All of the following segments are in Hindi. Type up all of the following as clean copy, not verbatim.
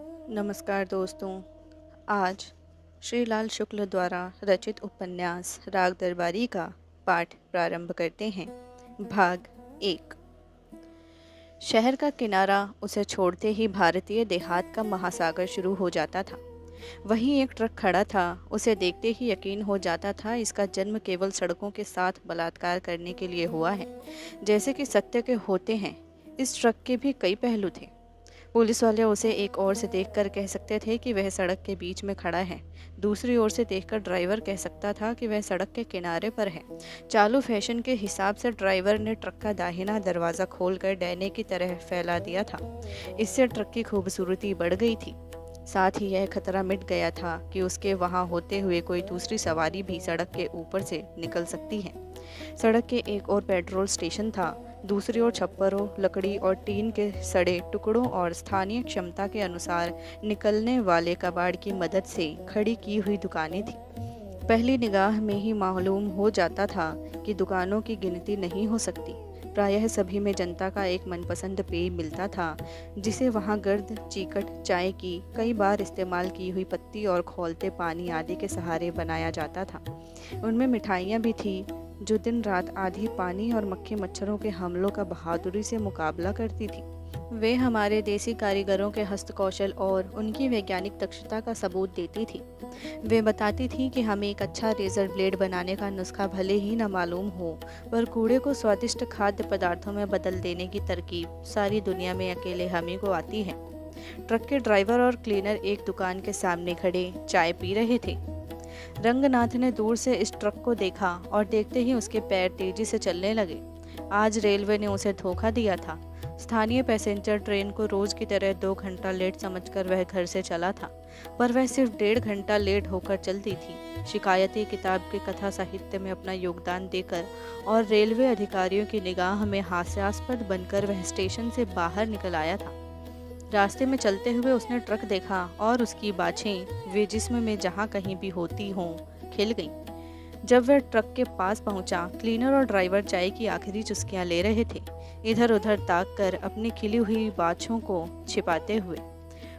नमस्कार दोस्तों। आज श्रीलाल शुक्ल द्वारा रचित उपन्यास राग दरबारी का पाठ प्रारंभ करते हैं। भाग 1। शहर का किनारा उसे छोड़ते ही भारतीय देहात का महासागर शुरू हो जाता था। वहीं एक ट्रक खड़ा था। उसे देखते ही यकीन हो जाता था इसका जन्म केवल सड़कों के साथ बलात्कार करने के लिए हुआ है। जैसे कि सत्य के होते हैं, इस ट्रक के भी कई पहलू थे। पुलिस वाले उसे एक ओर से देखकर कह सकते थे कि वह सड़क के बीच में खड़ा है। दूसरी ओर से देखकर ड्राइवर कह सकता था कि वह सड़क के किनारे पर है। चालू फैशन के हिसाब से ड्राइवर ने ट्रक का दाहिना दरवाज़ा खोलकर डैने की तरह फैला दिया था। इससे ट्रक की खूबसूरती बढ़ गई थी। साथ ही यह खतरा मिट गया था कि उसके वहां होते हुए कोई दूसरी सवारी भी सड़क के ऊपर से निकल सकती है। सड़क के एक और पेट्रोल स्टेशन था, दूसरी ओर छप्परों, लकड़ी और टीन के सड़े टुकड़ों और स्थानीय क्षमता के अनुसार निकलने वाले कबाड़ की मदद से खड़ी की हुई दुकानें थीं। पहली निगाह में ही मालूम हो जाता था कि दुकानों की गिनती नहीं हो सकती। प्रायः सभी में जनता का एक मनपसंद पेय मिलता था, जिसे वहाँ गर्द चीकट चाय की कई बार इस्तेमाल की हुई पत्ती और खौलते पानी आदि के सहारे बनाया जाता था। उनमें मिठाइयाँ भी थी जो दिन रात आधी पानी और मक्खी मच्छरों के हमलों का बहादुरी से मुकाबला करती थी। वे हमारे देसी कारीगरों के हस्तकौशल और उनकी वैज्ञानिक दक्षता का सबूत देती थी। वे बताती थी कि हमें एक अच्छा रेजर ब्लेड बनाने का नुस्खा भले ही न मालूम हो, पर कूड़े को स्वादिष्ट खाद्य पदार्थों में बदल देने की तरकीब सारी दुनिया में अकेले हमें को आती है। ट्रक के ड्राइवर और क्लीनर एक दुकान के सामने खड़े चाय पी रहे थे। रंगनाथ ने दूर से इस ट्रक को देखा और देखते ही उसके पैर तेजी से चलने लगे। आज रेलवे ने उसे धोखा दिया था। स्थानीय पैसेंजर ट्रेन को रोज की तरह 2 घंटा लेट समझकर वह घर से चला था, पर वह सिर्फ 1.5 घंटा लेट होकर चलती थी। शिकायती किताब के कथा साहित्य में अपना योगदान देकर और रेलवे अधिकारियों की निगाह में हास्यास्पद बनकर वह स्टेशन से बाहर निकल आया था। रास्ते में चलते हुए उसने ट्रक देखा और उसकी बाछें वे जिस्म में जहाँ कहीं भी होती हों खिल गईं। जब वह ट्रक के पास पहुंचा, क्लीनर और ड्राइवर चाय की आखिरी चुस्कियां ले रहे थे, इधर उधर ताक कर अपनी खिली हुई बाछों को छिपाते हुए।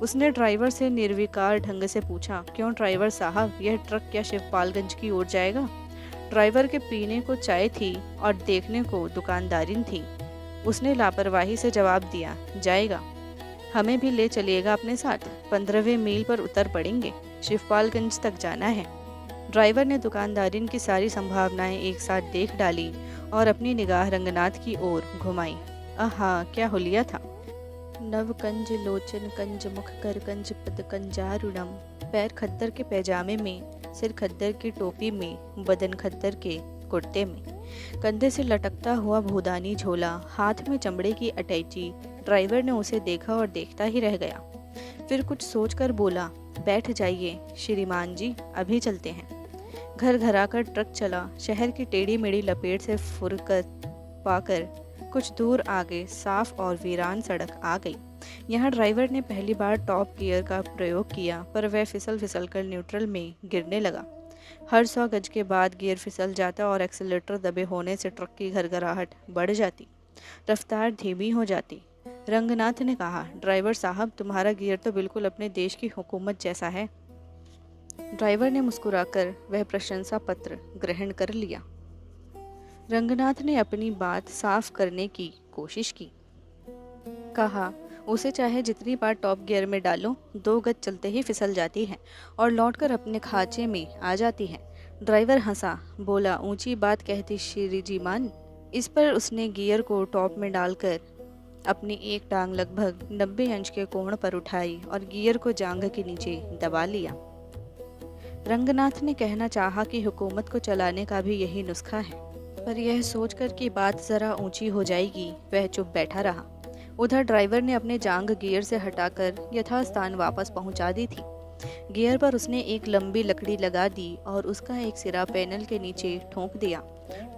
उसने ड्राइवर से निर्विकार ढंग से पूछा, क्यों ड्राइवर साहब, यह ट्रक क्या शिवपालगंज की ओर जाएगा? ड्राइवर के पीने को चाय थी और देखने को दुकानदारिन थी। उसने लापरवाही से जवाब दिया, जाएगा। हमें भी ले चलिएगा अपने साथ, 15वें मील पर उतर पड़ेंगे, शिवपालगंज तक जाना है। ड्राइवर ने दुकानदारिन की सारी संभावनाएं एक साथ देख डाली और अपनी निगाह रंगनाथ की ओर घुमाई। आहा, क्या हुलिया था! नव कंज लोचन कंज मुख कर कंज पद कंजारुणम। पैर खद्दर के पैजामे में, सिर खद्दर की टोपी में, बदन खद्दर के कुर्ते में, कंधे से लटकता हुआ भूदानी झोला, हाथ में चमड़े की अटैची। ड्राइवर ने उसे देखा और देखता ही रह गया। फिर कुछ सोचकर बोला, बैठ जाइए श्रीमान जी, अभी चलते हैं। घर घराकर ट्रक चला। शहर की टेढ़ी मेढ़ी लपेट से फुरकत पाकर कुछ दूर आगे साफ और वीरान सड़क आ गई। यहाँ ड्राइवर ने पहली बार टॉप गियर का प्रयोग किया, पर वह फिसल कर न्यूट्रल में गिरने लगा। हर 100 गज के बाद गियर फिसल जाता और एक्सीलेटर दबे होने से ट्रक की घरघराहट बढ़ जाती, रफ्तार धीमी हो जाती। रंगनाथ ने कहा, ड्राइवर साहब, तुम्हारा गियर तो बिल्कुल अपने देश की हुकूमत जैसा है। ड्राइवर ने मुस्कुराकर वह प्रशंसा पत्र ग्रहण कर लिया। रंगनाथ ने अपनी बात साफ करने की कोशिश की। कहा, उसे चाहे जितनी बार टॉप गियर में डालो, 2 गज चलते ही फिसल जाती है और लौटकर अपने खांचे में आ जाती है। ड्राइवर हंसा, बोला, ऊंची बात कहती श्रीजीमान। इस पर उसने गियर को टॉप में डालकर अपनी एक टांग लगभग 90 अंश के कोण पर उठाई और गियर को जांघ के नीचे दबा लिया। रंगनाथ ने कहना चाहा कि हुकूमत को चलाने का भी यही नुस्खा है, पर यह सोचकर कि बात जरा ऊंची हो जाएगी, वह चुप बैठा रहा। उधर ड्राइवर ने अपने जांघ गियर से हटाकर यथास्थान वापस पहुंचा दी थी। गियर पर उसने एक लंबी लकड़ी लगा दी और उसका एक सिरा पैनल के नीचे ठोंक दिया।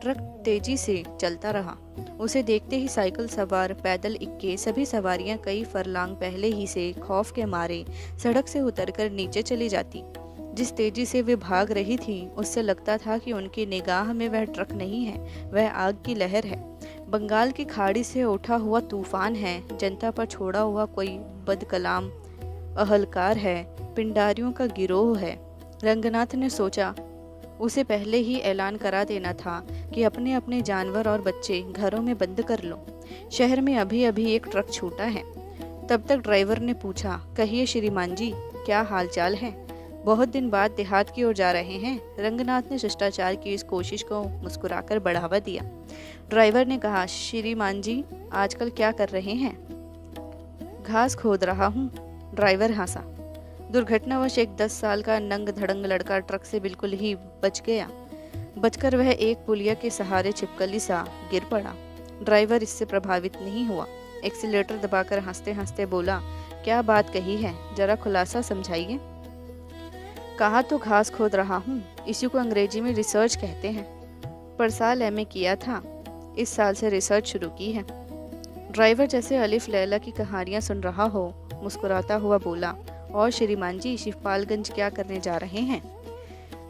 ट्रक तेजी से चलता रहा। उसे देखते ही साइकिल सवार, पैदल इक्के सभी सवारियां कई फरलांग पहले ही से खौफ के मारे सड़क से उतरकर नीचे चली जाती। जिस तेजी से वे भाग रही थी, उससे लगता था कि उनकी निगाह में वह ट्रक नहीं है, वह आग की लहर है, बंगाल की खाड़ी से उठा हुआ तूफान है, जनता पर छोड़ा हुआ कोई बदकलाम अहलकार है, पिंडारियों का गिरोह है। रंगनाथ ने सोचा उसे पहले ही ऐलान करा देना था कि अपने अपने जानवर और बच्चे घरों में बंद कर लो। शहर में अभी अभी एक ट्रक छूटा है। तब तक ड्राइवर ने पूछा, कहिए श्रीमान जी, क्या हालचाल है? बहुत दिन बाद देहात की ओर जा रहे हैं। रंगनाथ ने शिष्टाचार की इस कोशिश को मुस्कुराकर बढ़ावा दिया। ड्राइवर ने कहा, श्रीमान जी आजकल क्या कर रहे हैं? घास खोद रहा हूँ। ड्राइवर हंसा। दुर्घटनावश एक 10 साल का नंग धड़ंग लड़का ट्रक से बिल्कुल ही बच गया। बचकर वह एक पुलिया के सहारे छिपकली सा गिर पड़ा। ड्राइवर इससे प्रभावित नहीं हुआ। एक्सीलेटर दबाकर हंसते हंसते बोला, क्या बात कही है, जरा खुलासा समझाइए। कहा तो घास खोद रहा हूँ, इसी को अंग्रेजी में रिसर्च कहते हैं। पर साल एमए किया था, इस साल से रिसर्च शुरू की है। ड्राइवर जैसे अलिफ लैला की कहानियां सुन रहा हो, मुस्कुराता हुआ बोला, और श्रीमान जी शिवपालगंज क्या करने जा रहे हैं?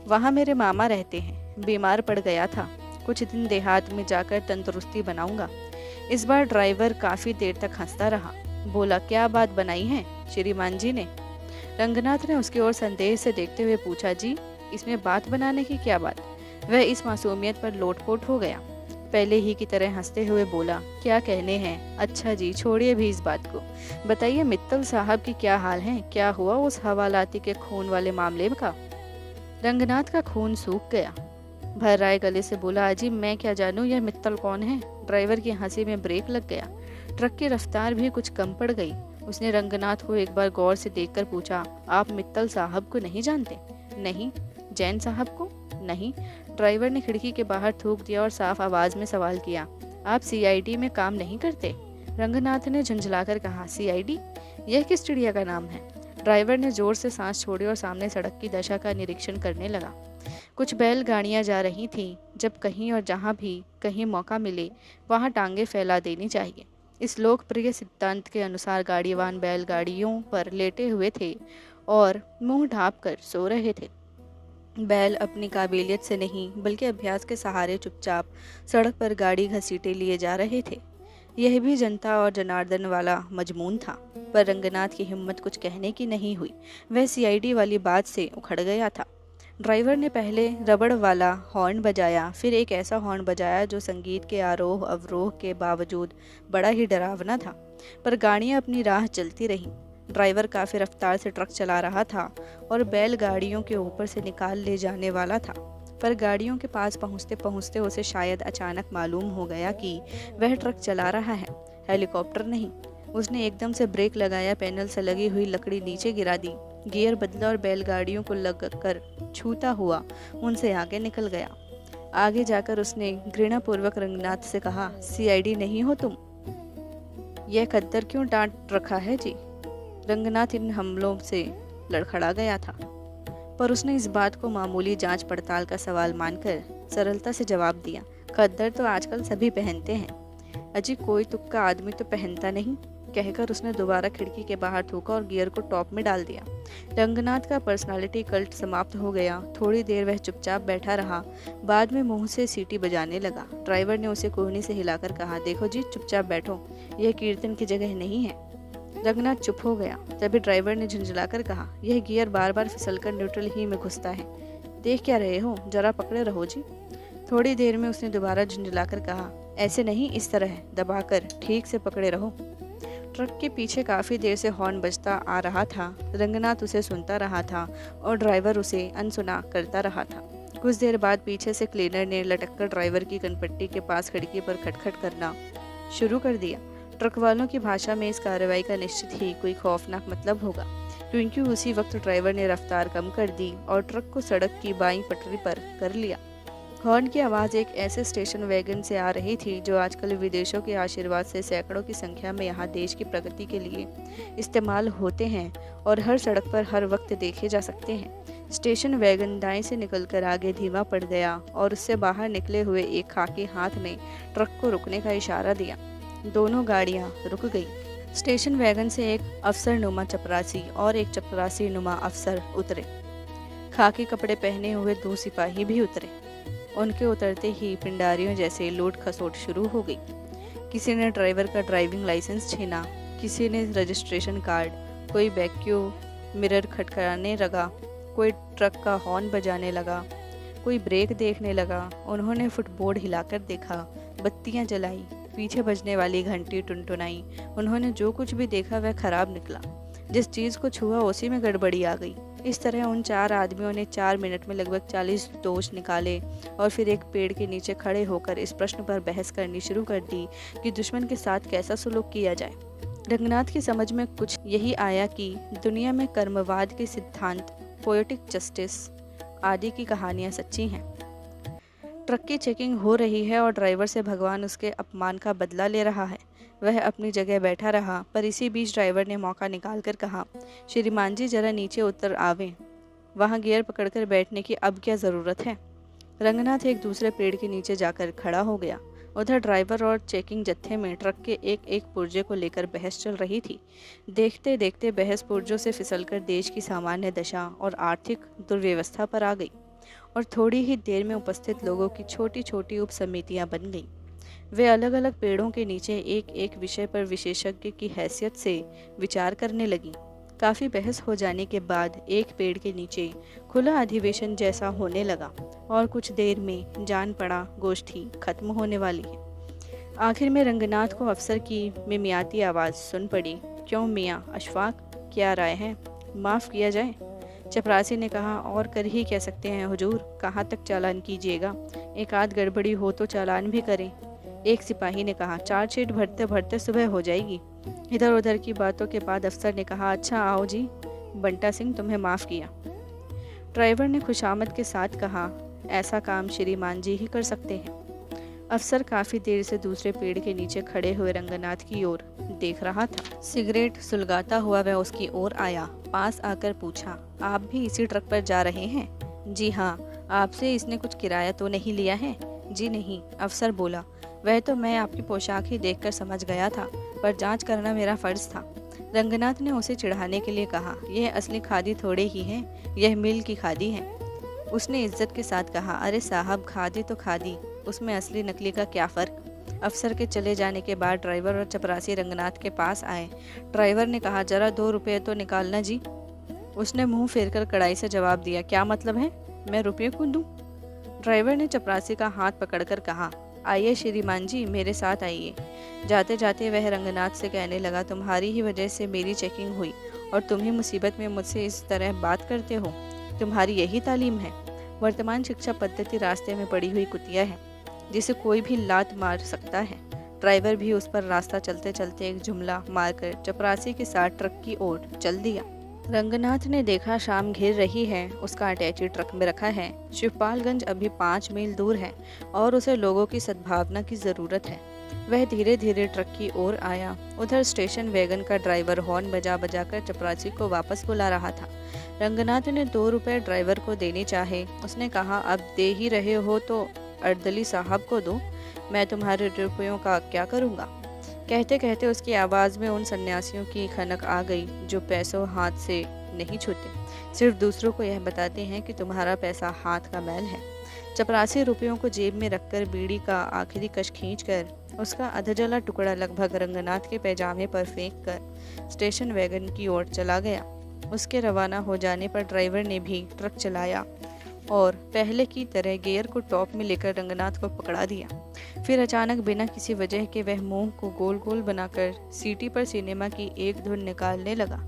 वहाँ मेरे मामा रहते हैं, बीमार पड़ गया था, कुछ दिन देहात में जाकर तंदुरुस्ती बनाऊंगा। इस बार ड्राइवर काफ़ी देर तक हंसता रहा। बोला, क्या बात बनाई है श्रीमान जी ने? रंगनाथ ने उसकी ओर संदेह से देखते हुए पूछा, जी इसमें बात बनाने की क्या बात? वह इस मासूमियत पर लोटपोट हो गया। पहले ही की तरह हंसते हुए बोला, क्या कहने हैं, अच्छा जी छोड़िए भी इस बात को। बताइए मित्तल साहब की क्या हाल है? क्या हुआ उस हवालाती के खून वाले मामले का? रंगनाथ का खून सूख गया। भर आए गले से बोला, अजी मैं क्या जानूं यह मित्तल कौन है? ड्राइवर की हंसी में ब्रेक लग गया। ट्रक की रफ्तार भी कुछ कम पड़ गई। उसने रंगनाथ को एक बार गौर से देखकर पूछा, आप मित्तल साहब को नहीं जानते? नहीं। जैन साहब को? नहीं। ड्राइवर ने खिड़की के बाहर थूक दिया और साफ आवाज में सवाल किया, आप सीआईडी में काम नहीं करते? रंगनाथ ने झुंझलाकर कहा, सीआईडी? यह किस चिड़िया का नाम है? ड्राइवर ने जोर से सांस छोड़ी और सामने सड़क की दशा का निरीक्षण करने लगा। कुछ बैलगाड़ियां जा रही थीं। जब कहीं और जहां भी कहीं मौका मिले वहां टांगे फैला देनी चाहिए। इस लोकप्रिय सिद्धांत के अनुसार गाड़ीवान बैलगाड़ियों पर लेटे हुए थे और मुंह ढाँप कर सो रहे थे। बैल अपनी काबिलियत से नहीं बल्कि अभ्यास के सहारे चुपचाप सड़क पर गाड़ी घसीटे लिए जा रहे थे। यह भी जनता और जनार्दन वाला मजमून था। पर रंगनाथ की हिम्मत कुछ कहने की नहीं हुई। वह सीआईडी वाली बात से उखड़ गया था। ड्राइवर ने पहले रबड़ वाला हॉर्न बजाया, फिर एक ऐसा हॉर्न बजाया जो संगीत के आरोह अवरोह के बावजूद बड़ा ही डरावना था। पर गाड़ियां अपनी राह चलती रहीं। ड्राइवर काफ़ी रफ्तार से ट्रक चला रहा था और बैलगाड़ियों के ऊपर से निकाल ले जाने वाला था। पर गाड़ियों के पास पहुंचते पहुंचते उसे शायद अचानक मालूम हो गया कि वह ट्रक चला रहा है, हेलीकॉप्टर नहीं। उसने एकदम से ब्रेक लगाया, पैनल से लगी हुई लकड़ी नीचे गिरा दी, गियर बदला और बैलगाड़ियों को लग कर छूता हुआ उनसे आगे निकल गया। आगे जाकर उसने घृणापूर्वक रंगनाथ से कहा, सीआईडी नहीं हो तुम? यह खद्दर क्यों डांट रखा है जी? रंगनाथ इन हमलों से लड़खड़ा गया था, पर उसने इस बात को मामूली जांच पड़ताल का सवाल मानकर सरलता से जवाब दिया, खद्दर तो आजकल सभी पहनते हैं। अजी कोई तुक्का आदमी तो पहनता नहीं, कहकर उसने दोबारा खिड़की के बाहर थूका और गियर को टॉप में डाल दिया। रंगनाथ का पर्सनालिटी कल्ट समाप्त हो गया। थोड़ी देर वह चुपचाप बैठा रहा, बाद में मुंह से सीटी बजाने लगा। ड्राइवर ने उसे कोहनी से हिलाकर कहा, देखो जी चुपचाप बैठो, यह कीर्तन की जगह नहीं है। रंगनाथ चुप हो गया। तभी ड्राइवर ने झुंझलाकर कहा, यह गियर बार बार फिसलकर न्यूट्रल ही में घुसता है, देख क्या रहे हो, जरा पकड़े रहो जी। थोड़ी देर में उसने दोबारा झुंझलाकर कहा, ऐसे नहीं, इस तरह दबाकर ठीक से पकड़े रहो। ट्रक के पीछे काफ़ी देर से हॉर्न बजता आ रहा था। रंगनाथ उसे सुनता रहा था और ड्राइवर उसे अनसुना करता रहा था। कुछ देर बाद पीछे से क्लीनर ने लटककर ड्राइवर की कनपट्टी के पास खिड़की पर खटखट करना शुरू कर दिया। ट्रक वालों की भाषा में इस कार्रवाई का निश्चित ही कोई खौफनाक मतलब होगा, क्योंकि उसी वक्त ड्राइवर ने रफ्तार कम कर दी और ट्रक को सड़क की बाईं पटरी पर कर लिया। हॉर्न की आवाज़ एक ऐसे स्टेशन वैगन से आ रही थी जो आजकल विदेशों के आशीर्वाद से सैकड़ों की संख्या में यहाँ देश की प्रगति के लिए इस्तेमाल होते हैं और हर सड़क पर हर वक्त देखे जा सकते हैं। स्टेशन वैगन दाएं से निकलकर आगे धीमा पड़ गया और उससे बाहर निकले हुए एक खाकी हाथ ने ट्रक को रुकने का इशारा दिया। दोनों गाड़ियाँ रुक गई। स्टेशन वैगन से एक अफसर नुमा चपरासी और एक चपरासी नुमा अफसर उतरे। खाकी कपड़े पहने हुए 2 सिपाही भी उतरे। उनके उतरते ही पिंडारियों जैसे लूट खसोट शुरू हो गई। किसी ने ड्राइवर का ड्राइविंग लाइसेंस छीना, किसी ने रजिस्ट्रेशन कार्ड कोई वैक्यूम मिरर खटखटाने लगा, कोई ट्रक का हॉर्न बजाने लगा, कोई ब्रेक देखने लगा। उन्होंने फुटबोर्ड हिलाकर देखा, बत्तियां जलाई, पीछे बजने वाली घंटी टुनटुनाई। उन्होंने जो कुछ भी देखा वह खराब निकला। जिस चीज़ को छुआ उसी में गड़बड़ी आ गई। इस तरह उन 4 आदमियों ने 4 मिनट में लगभग 40 दोष निकाले और फिर एक पेड़ के नीचे खड़े होकर इस प्रश्न पर बहस करनी शुरू कर दी कि दुश्मन के साथ कैसा सुलूक किया जाए। रंगनाथ की समझ में कुछ यही आया कि दुनिया में कर्मवाद के सिद्धांत, पोएटिक जस्टिस आदि की कहानियां सच्ची हैं। ट्रक की चेकिंग हो रही है और ड्राइवर से भगवान उसके अपमान का बदला ले रहा है। वह अपनी जगह बैठा रहा, पर इसी बीच ड्राइवर ने मौका निकालकर कहा, श्रीमान जी जरा नीचे उतर आवें, वहाँ गियर पकड़कर बैठने की अब क्या ज़रूरत है। रंगनाथ एक दूसरे पेड़ के नीचे जाकर खड़ा हो गया। उधर ड्राइवर और चेकिंग जत्थे में ट्रक के एक एक पुर्जे को लेकर बहस चल रही थी। देखते देखते बहस पुर्जों से फिसलकर देश की सामान्य दशा और आर्थिक दुर्व्यवस्था पर आ गई और थोड़ी ही देर में उपस्थित लोगों की छोटी छोटी उप समितियाँ बन गईं। वे अलग अलग पेड़ों के नीचे एक एक विषय पर विशेषज्ञ की हैसियत से विचार करने लगीं। काफ़ी बहस हो जाने के बाद एक पेड़ के नीचे खुला अधिवेशन जैसा होने लगा और कुछ देर में जान पड़ा गोष्ठी खत्म होने वाली है। आखिर में रंगनाथ को अफसर की मिमियाती आवाज़ सुन पड़ी, क्यों मियाँ अशफाक, क्या राय है, माफ़ किया जाए। चपरासी ने कहा, और कर ही कह सकते हैं हुजूर, कहाँ तक चालान कीजिएगा, एक आध गड़बड़ी हो तो चालान भी करें। एक सिपाही ने कहा, चार्जशीट भरते भरते सुबह हो जाएगी। इधर उधर की बातों के बाद अफसर ने कहा, अच्छा आओ जी, बंटा सिंह तुम्हें माफ़ किया। ड्राइवर ने खुशामद के साथ कहा, ऐसा काम श्रीमान जी ही कर सकते हैं। अफसर काफ़ी देर से दूसरे पेड़ के नीचे खड़े हुए रंगनाथ की ओर देख रहा था। सिगरेट सुलगाता हुआ वह उसकी ओर आया, पास आकर पूछा, आप भी इसी ट्रक पर जा रहे हैं? जी हाँ। आपसे इसने कुछ किराया तो नहीं लिया है? जी नहीं। अफसर बोला, वह तो मैं आपकी पोशाक ही देखकर समझ गया था, पर जांच करना मेरा फर्ज था। रंगनाथ ने उसे चिढ़ाने के लिए कहा, यह असली खादी थोड़े ही है, यह मिल की खादी है। उसने इज्जत के साथ कहा, अरे साहब, खादी तो खादी, उसमें असली नकली का क्या फ़र्क। अफसर के चले जाने के बाद ड्राइवर और चपरासी रंगनाथ के पास आए। ड्राइवर ने कहा, जरा 2 रुपये तो निकालना जी। उसने मुंह फेरकर कड़ाई से जवाब दिया, क्या मतलब है, मैं रुपये क्यों दूं? ड्राइवर ने चपरासी का हाथ पकड़कर कहा, आइए श्रीमान जी, मेरे साथ आइए। जाते जाते वह रंगनाथ से कहने लगा, तुम्हारी ही वजह से मेरी चेकिंग हुई और तुम ही मुसीबत में मुझसे इस तरह बात करते हो। तुम्हारी यही तालीम है? वर्तमान शिक्षा पद्धति रास्ते में पड़ी हुई कुतिया है, जिसे कोई भी लात मार सकता है। ड्राइवर भी उस पर रास्ता चलते चलते एक जुमला मारकर चपरासी के साथ ट्रक की ओर चल दिया। रंगनाथ ने देखा शाम घिर रही है, उसका अटैची ट्रक में रखा है। शिवपालगंज अभी 5 मील दूर है और उसे लोगों की सद्भावना की ज़रूरत है। वह धीरे धीरे ट्रक की ओर आया। उधर स्टेशन वैगन का ड्राइवर हॉर्न बजा बजा कर चपरासी को वापस बुला रहा था। रंगनाथ ने 2 रुपये ड्राइवर को देने चाहे। उसने कहा, अब दे ही रहे हो तो अर्दली साहब को दो, मैं तुम्हारे रुपयों का क्या करूँगा। कहते कहते उसकी आवाज़ में उन सन्यासियों की खनक आ गई जो पैसों हाथ से नहीं छूते, सिर्फ दूसरों को यह बताते हैं कि तुम्हारा पैसा हाथ का मैल है। चपरासी रुपयों को जेब में रखकर बीड़ी का आखिरी कश खींचकर उसका अधजला टुकड़ा लगभग रंगनाथ के पैजामे पर फेंक कर स्टेशन वैगन की ओर चला गया। उसके रवाना हो जाने पर ड्राइवर ने भी ट्रक चलाया और पहले की तरह गियर को टॉप में लेकर रंगनाथ को पकड़ा दिया। फिर अचानक बिना किसी वजह के वह मुंह को गोल गोल बनाकर सीटी पर सिनेमा की एक धुन निकालने लगा।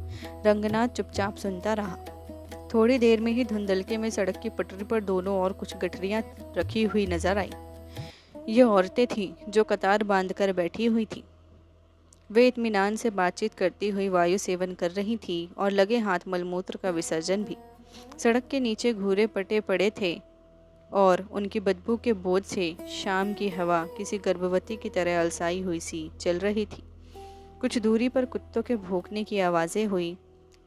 रंगनाथ चुपचाप सुनता रहा। थोड़ी देर में ही धुंधलके में सड़क की पटरी पर दोनों ओर कुछ गठरियां रखी हुई नजर आई। ये औरतें थीं जो कतार बांधकर बैठी हुई थीं। वे इत्मीनान से बातचीत करती हुई वायु सेवन कर रही थीं और लगे हाथ मलमूत्र का विसर्जन भी। सड़क के नीचे घूरे पटे पड़े थे और उनकी बदबू के बोझ से शाम की हवा किसी गर्भवती की तरह अलसाई हुई सी चल रही थी। कुछ दूरी पर कुत्तों के भौंकने की आवाज़ें हुई।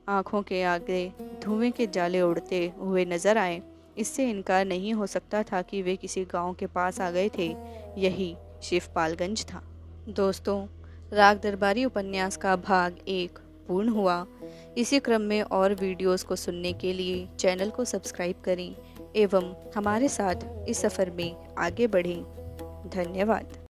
आँखों के आगे धुएं के जाले उड़ते हुए नजर आए। इससे इनकार नहीं हो सकता था कि वे किसी गांव के पास आ गए थे। यही शिवपालगंज था। दोस्तों, राग दरबारी उपन्यास का भाग 1 पूर्ण हुआ। इसी क्रम में और वीडियोस को सुनने के लिए चैनल को सब्सक्राइब करें एवं हमारे साथ इस सफ़र में आगे बढ़ें। धन्यवाद।